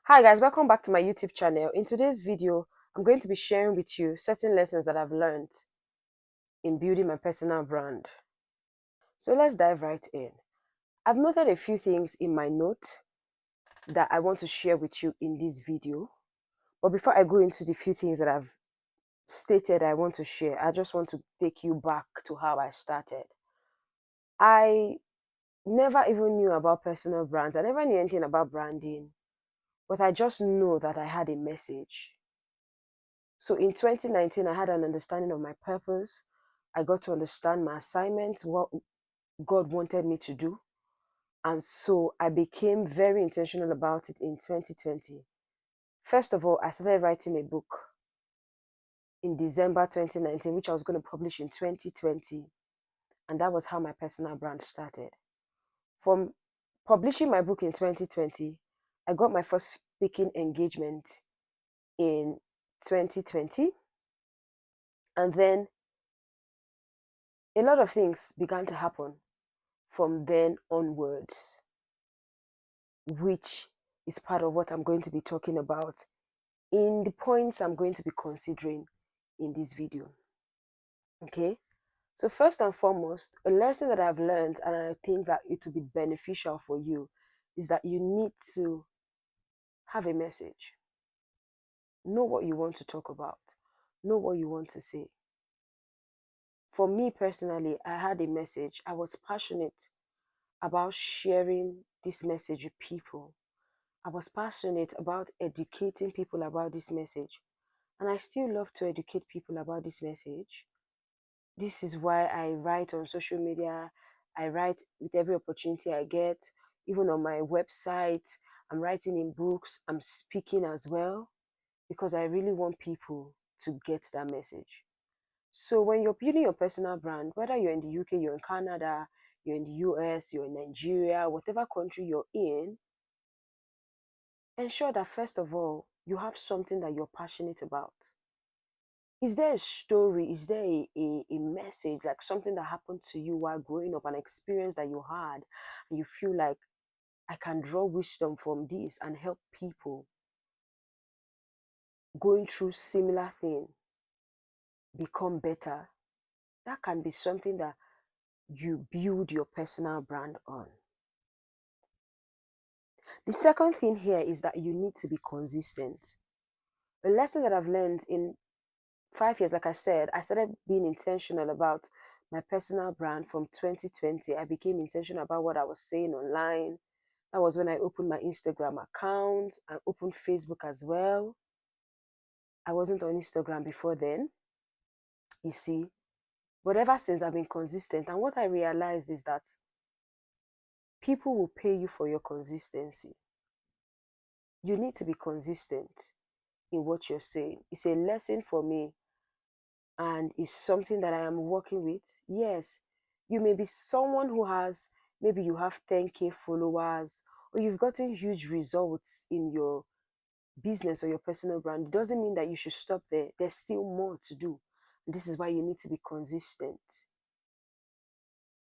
Hi guys, welcome back to my YouTube channel. In today's video, I'm going to be sharing with you certain lessons that I've learned in building my personal brand. So let's dive right in. I've noted a few things in my note that I want to share with you in this video. But before I go into the few things that I've stated I want to share, I just want to take you back to how I started. I never even knew about personal brands. I never knew anything about branding, but I just know that I had a message. So in 2019, I had an understanding of my purpose. I got to understand my assignment, what God wanted me to do. And so I became very intentional about it in 2020. First of all, I started writing a book in December 2019, which I was going to publish in 2020. And that was how my personal brand started. From publishing my book in 2020, I got my first speaking engagement in 2020. And then a lot of things began to happen from then onwards, which is part of what I'm going to be talking about in the points I'm going to be considering in this video. Okay, so first and foremost, a lesson that I've learned, and I think that it will be beneficial for you, is that you need to have a message. Know what you want to talk about, know what you want to say. For me personally, I had a message. I was passionate about sharing this message with people. I was passionate about educating people about this message. And I still love to educate people about this message. This is why I write on social media. I write with every opportunity I get, even on my website. I'm writing in books. I'm speaking as well, because I really want people to get that message. So when you're building your personal brand, whether you're in the UK, you're in Canada, you're in the US, you're in Nigeria, whatever country you're in, ensure that first of all, you have something that you're passionate about. Is there a story? Is there a message, like something that happened to you while growing up, an experience that you had, and you feel like I can draw wisdom from this and help people going through similar thing become better? That can be something that you build your personal brand on. The second thing here is that you need to be consistent. A lesson that I've learned in 5 years, like I said, I started being intentional about my personal brand from 2020. I became intentional about what I was saying online. That was when I opened my Instagram account and opened Facebook as well. I wasn't on Instagram before then, you see. But ever since, I've been consistent. And what I realized is that people will pay you for your consistency. You need to be consistent in what you're saying. It's a lesson for me, and it's something that I am working with. Yes, you may be someone who has, maybe you have 10K followers, or you've gotten huge results in your business or your personal brand. It doesn't mean that you should stop there. There's still more to do. This is why you need to be consistent.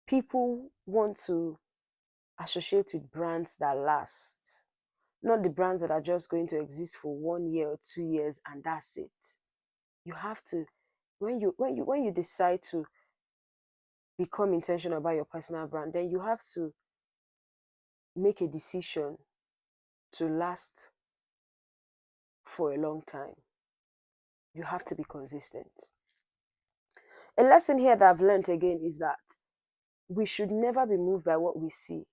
People want to associate with brands that last, not the brands that are just going to exist for 1 year or 2 years and that's it. You have to, when you decide to become intentional about your personal brand, then you have to make a decision to last for a long time. You have to be consistent. A lesson here that I've learned again is that we should never be moved by what we see.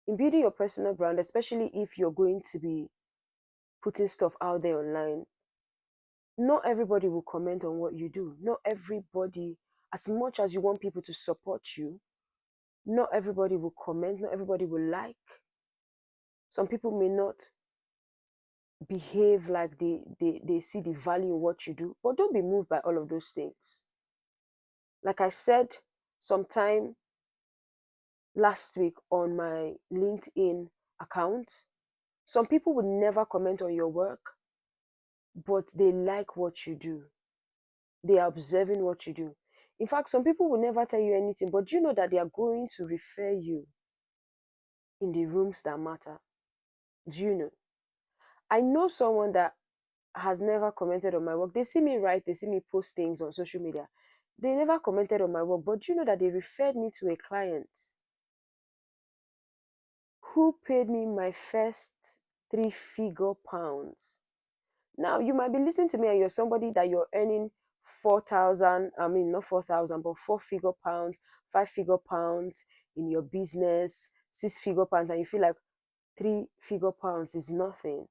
In building your personal brand, especially if you're going to be putting stuff out there online, not everybody will comment on what you do. Not everybody, as much as you want people to support you, not everybody will comment, not everybody will like. Some people may not behave like they see the value in what you do, but don't be moved by all of those things. Like I said sometime last week on my LinkedIn account, some people would never comment on your work, but they like what you do. They are observing what you do. In fact, some people will never tell you anything, but you know that they are going to refer you in the rooms that matter. Do you know? I know someone that has never commented on my work. They see me write, they see me post things on social media. They never commented on my work, but you know that they referred me to a client who paid me my first three-figure pounds. Now, you might be listening to me and you're somebody that you're earning 4,000, I mean, not 4,000, but four-figure pounds, five-figure pounds in your business, six-figure pounds, and you feel like three-figure pounds is nothing.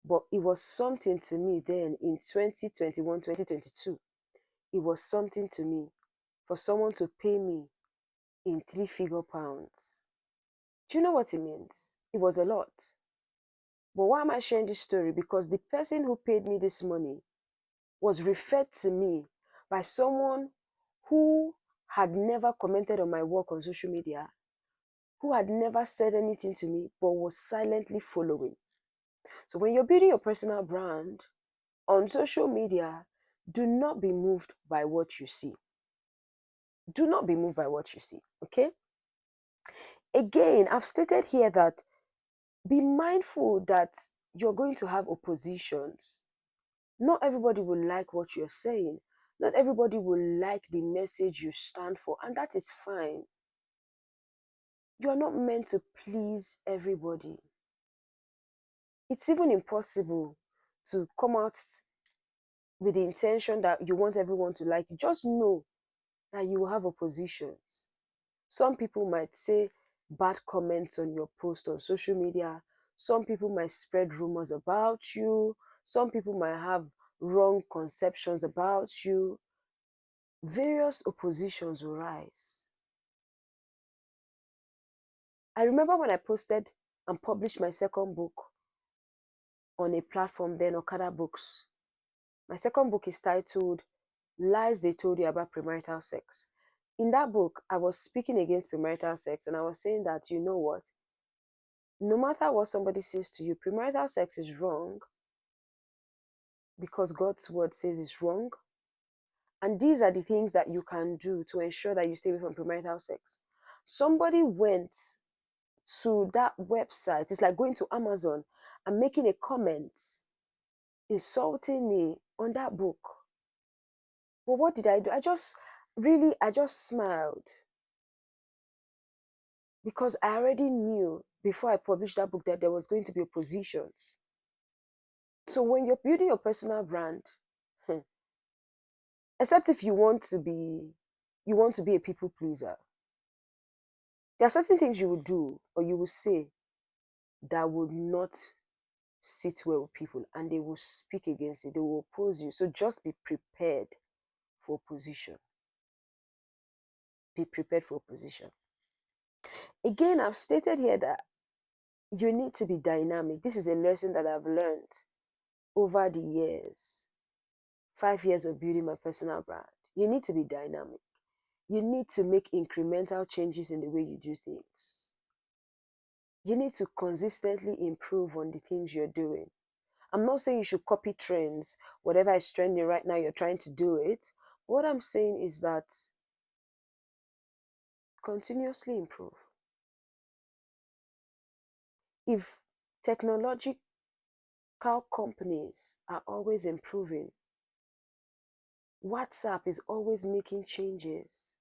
But it was something to me then in 2021, 2022. It was something to me for someone to pay me in three-figure pounds. Do you know what it means? It was a lot. But why am I sharing this story? Because the person who paid me this money was referred to me by someone who had never commented on my work on social media, who had never said anything to me, but was silently following. So when you're building your personal brand on social media, do not be moved by what you see. Do not be moved by what you see, okay? Again, I've stated here that be mindful that you're going to have oppositions. Not everybody will like what you're saying. Not everybody will like the message you stand for, and that is fine. You are not meant to please everybody. It's even impossible to come out with the intention that you want everyone to like you. Just know that you will have oppositions. Some people might say bad comments on your post on social media. Some people might spread rumors about you. Some people might have wrong conceptions about you. Various oppositions will rise. I remember when I posted and published my second book on a platform then, Okada Books. My second book is titled Lies They Told You About Premarital Sex. In that book, I was speaking against premarital sex, and I was saying that, you know what? No matter what somebody says to you, premarital sex is wrong because God's word says it's wrong. And these are the things that you can do to ensure that you stay away from premarital sex. Somebody went to that website, it's like going to Amazon and making a comment insulting me on that book. But what did I do? I just smiled because I already knew before I published that book that there was going to be oppositions. So when you're building your personal brand, except if you want to be a people pleaser, there are certain things you will do or you will say that would not sit well with people, and they will speak against it. They will oppose you. So just be prepared for opposition. Be prepared for opposition. Again, I've stated here that you need to be dynamic. This is a lesson that I've learned over the years. 5 years of building my personal brand. You need to be dynamic. You need to make incremental changes in the way you do things. You need to consistently improve on the things you're doing. I'm not saying you should copy trends. Whatever is trending right now, you're trying to do it. What I'm saying is that continuously improve. If technological companies are always improving, WhatsApp is always making changes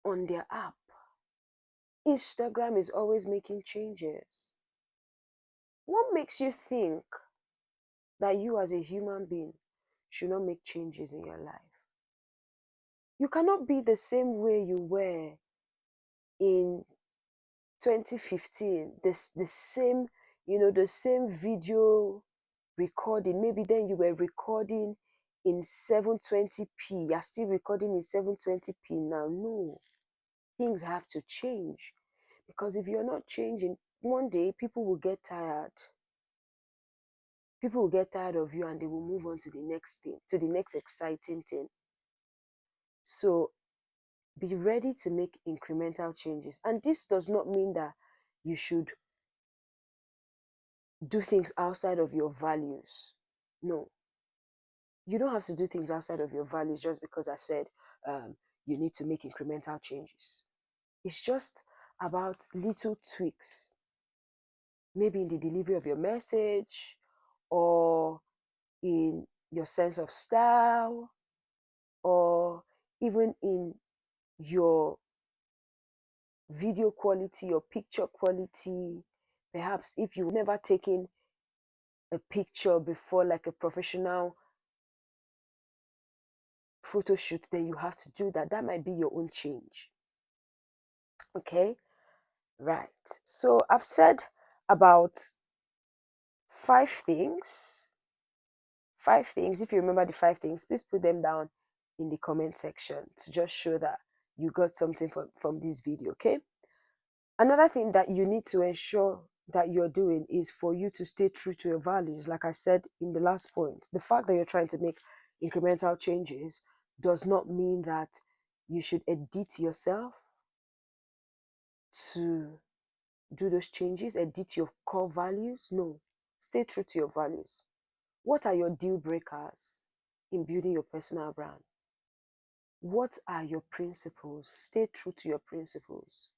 on their app. Instagram is always making changes. What makes you think that you as a human being should not make changes in your life? You cannot be the same way you were in 2015. The same, the same video recording. Maybe then you were recording in 720p. You're still recording in 720p now. No. Things have to change. Because if you're not changing, one day people will get tired. People will get tired of you and they will move on to the next thing, to the next exciting thing. So be ready to make incremental changes. And this does not mean that you should do things outside of your values. No. You don't have to do things outside of your values just because I said you need to make incremental changes. It's just about little tweaks. maybe in the delivery of your message, or in your sense of style, or even in your video quality or picture quality. Perhaps if you've never taken a picture before, like a professional photo shoot, then you have to do that. That might be your own change. Okay, right. So I've said about five things. Five things. If you remember the five things, please put them down in the comment section to just show that you got something from this video. Okay. Another thing that you need to ensure that you're doing is for you to stay true to your values. Like I said in the last point, the fact that you're trying to make incremental changes does not mean that you should edit yourself to do those changes, edit your core values. No, stay true to your values. What are your deal breakers in building your personal brand? What are your principles? Stay true to your principles.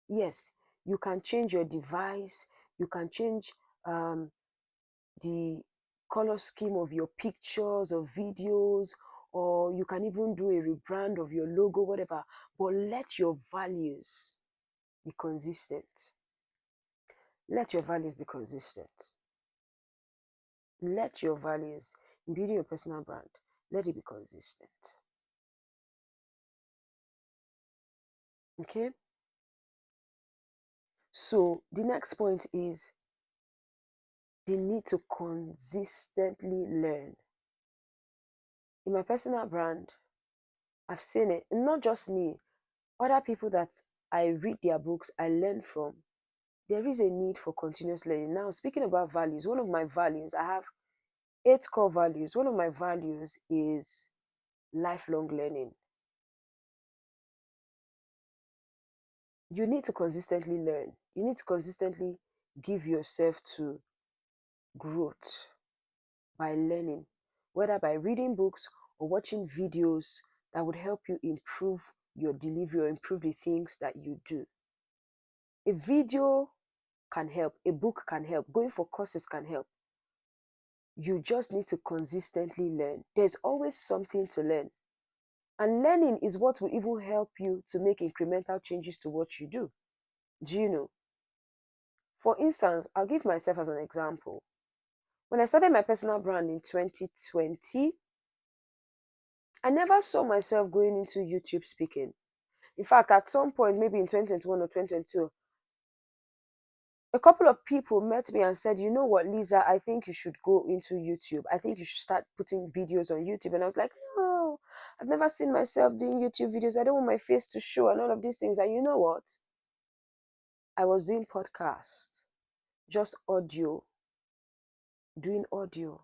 Yes, you can change your device, you can change the color scheme of your pictures or videos, or you can even do a rebrand of your logo, whatever. But let your values be consistent. Let your values be consistent. Let your values in building your personal brand, let it be consistent. Okay? So the next point is the need to consistently learn. In my personal brand, I've seen it, not just me, other people that I read their books, I learn from. There is a need for continuous learning. Now, speaking about values, one of my values, I have 8 core values. One of my values is lifelong learning. You need to consistently learn. You need to consistently give yourself to growth by learning, whether by reading books or watching videos that would help you improve your delivery or improve the things that you do. A video can help, a book can help, going for courses can help. You just need to consistently learn. There's always something to learn. And learning is what will even help you to make incremental changes to what you do. Do you know? For instance, I'll give myself as an example. When I started my personal brand in 2020, I never saw myself going into YouTube speaking. In fact, at some point, maybe in 2021 or 2022, a couple of people met me and said, you know what, Lisa, I think you should go into YouTube. I think you should start putting videos on YouTube. And I was like, no, I've never seen myself doing YouTube videos. I don't want my face to show and all of these things. And you know what? I was doing podcast, just audio, doing audio.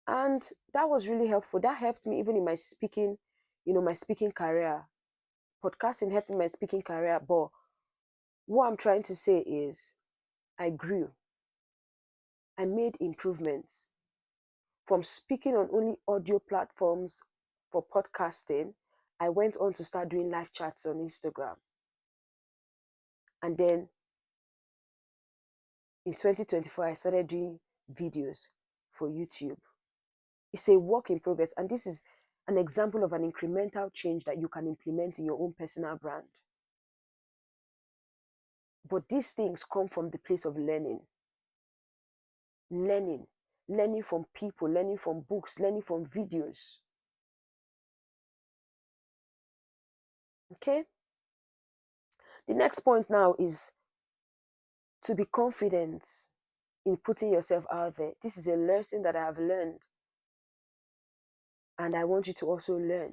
And that was really helpful. That helped me even in my speaking, my speaking career. Podcasting helped me in my speaking career. But what I'm trying to say is I grew. I made improvements. From speaking on only audio platforms for podcasting, I went on to start doing live chats on Instagram. And then in 2024, I started doing videos for YouTube. It's a work in progress. And this is an example of an incremental change that you can implement in your own personal brand. But these things come from the place of learning. Learning from people, learning from books, learning from videos. Okay? The next point now is to be confident in putting yourself out there. This is a lesson that I have learned, and I want you to also learn.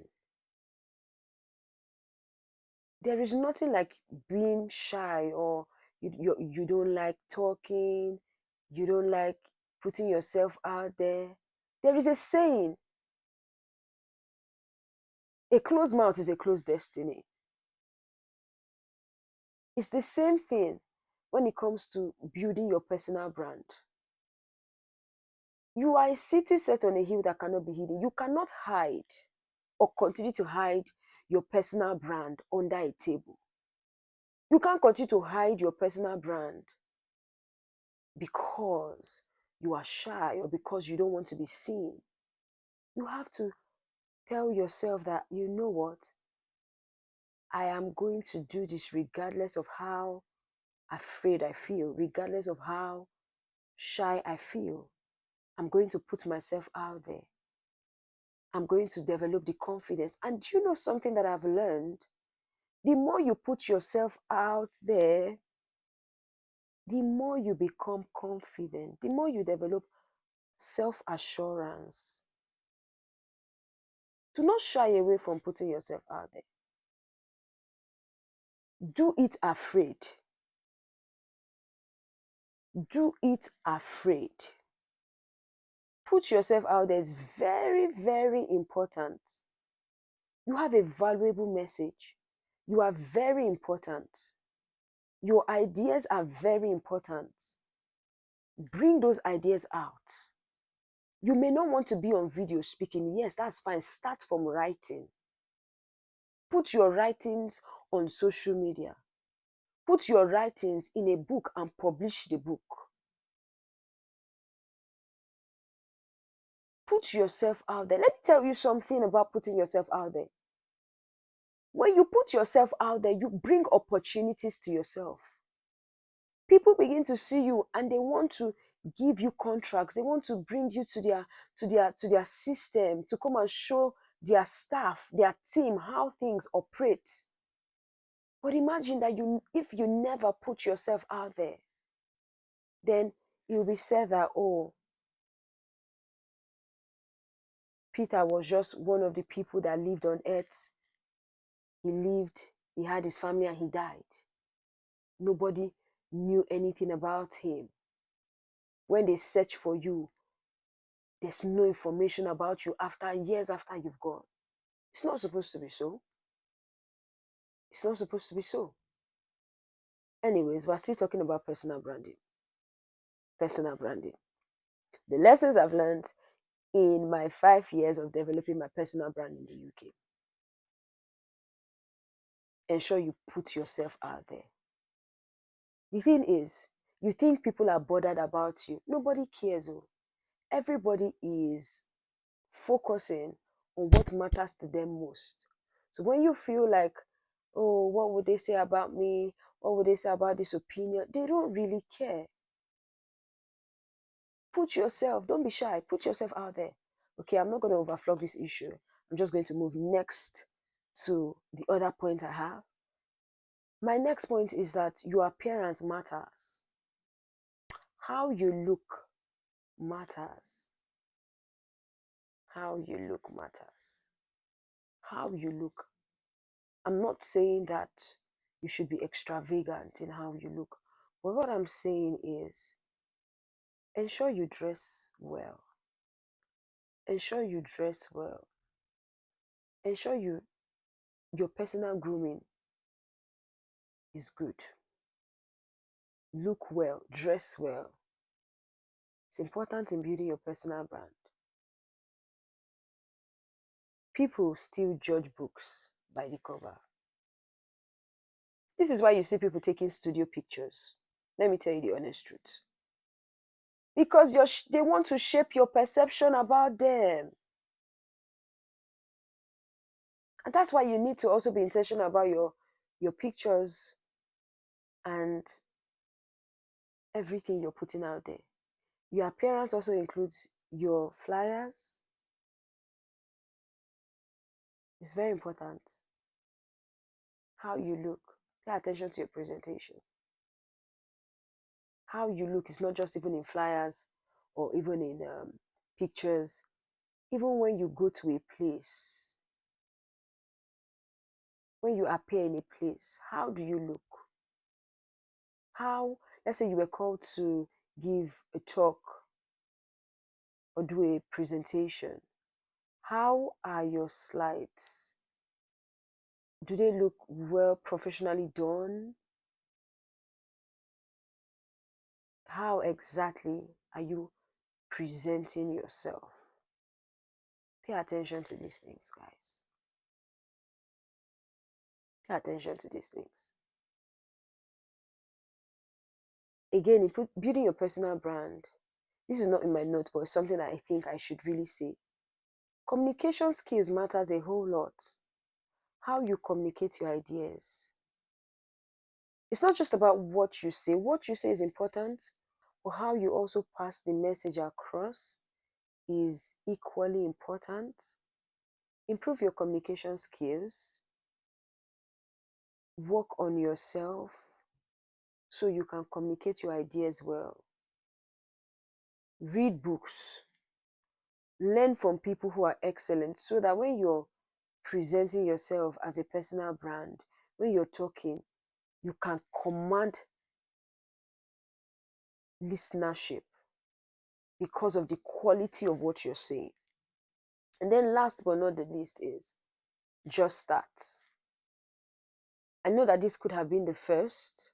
There is nothing like being shy, or you don't like talking, you don't like putting yourself out there. There is a saying, a closed mouth is a closed destiny. It's the same thing when it comes to building your personal brand. You are a city set on a hill that cannot be hidden. You cannot hide or continue to hide your personal brand under a table. You can't continue to hide your personal brand because you are shy or because you don't want to be seen. You have to tell yourself that, you know what, I am going to do this regardless of how afraid I feel, regardless of how shy I feel. I'm going to put myself out there. I'm going to develop the confidence. And do you know something that I've learned? The more you put yourself out there, the more you become confident, the more you develop self assurance. Do not shy away from putting yourself out there. Do it afraid. Do it afraid. Put yourself out there is very, very important. You have a valuable message. You are very important. Your ideas are very important. Bring those ideas out. You may not want to be on video speaking. Yes, that's fine. Start from writing. Put your writings on social media. Put your writings in a book and publish the book. Put yourself out there. Let me tell you something about putting yourself out there. When you put yourself out there, you bring opportunities to yourself. People begin to see you and they want to give you contracts. They want to bring you to their system to come and show their staff, their team, how things operate. But imagine that if you never put yourself out there, then it will be said that, oh, Peter was just one of the people that lived on earth. He lived, he had his family, and he died. Nobody knew anything about him. When they search for you, there's no information about you years after you've gone. It's not supposed to be so. It's not supposed to be so. Anyways, we're still talking about personal branding. Personal branding. The lessons I've learned in my 5 years of developing my personal brand in the UK. Ensure you put yourself out there. The thing is, you think people are bothered about you. Nobody cares. Oh. Everybody is focusing on what matters to them most. So when you feel like, oh, what would they say about me? What would they say about this opinion? They don't really care. Don't be shy, put yourself out there. Okay, I'm not going to overflog this issue. I'm just going to move next to the other point I have. My next point is that your appearance matters. How you look matters. How you look matters. How you look. I'm not saying that you should be extravagant in how you look, but what I'm saying is ensure you dress well. Ensure you dress well. Ensure your personal grooming is good. Look well, dress well. It's important in building your personal brand. People still judge books by the cover. This is why you see people taking studio pictures. Let me tell you the honest truth. Because they want to shape your perception about them. And that's why you need to also be intentional about your pictures and everything you're putting out there. Your appearance also includes your flyers. It's very important. How you look. Pay attention to your presentation. How you look is not just even in flyers or even in pictures. Even when you go to a place, when you appear in a place, how do you look? Let's say you were called to give a talk or do a presentation. How are your slides? Do they look well professionally done? How exactly are you presenting yourself? Pay attention to these things, guys. Pay attention to these things. Again, building your personal brand. This is not in my notes, but it's something that I think I should really say. Communication skills matters a whole lot. How you communicate your ideas. It's not just about what you say. What you say is important, but how you also pass the message across is equally important. Improve your communication skills. Work on yourself so you can communicate your ideas well. Read books. Learn from people who are excellent so that when you're presenting yourself as a personal brand, when you're talking, you can command listenership because of the quality of what you're saying. And then last but not the least is just start. I know that this could have been the first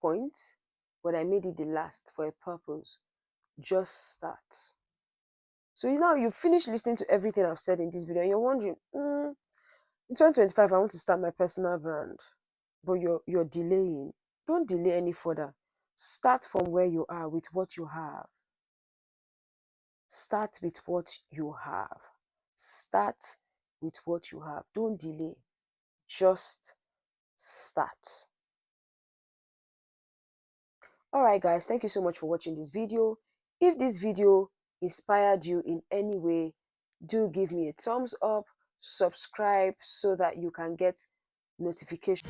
point, but I made it the last for a purpose. Just start. So now you've finished listening to everything I've said in this video and you're wondering, in 2025, I want to start my personal brand, but you're delaying. Don't delay any further. Start from where you are with what you have. Start with what you have. Start with what you have. Don't delay. Just start. Alright guys, thank you so much for watching this video. If this video inspired you in any way, do give me a thumbs up, subscribe so that you can get notifications.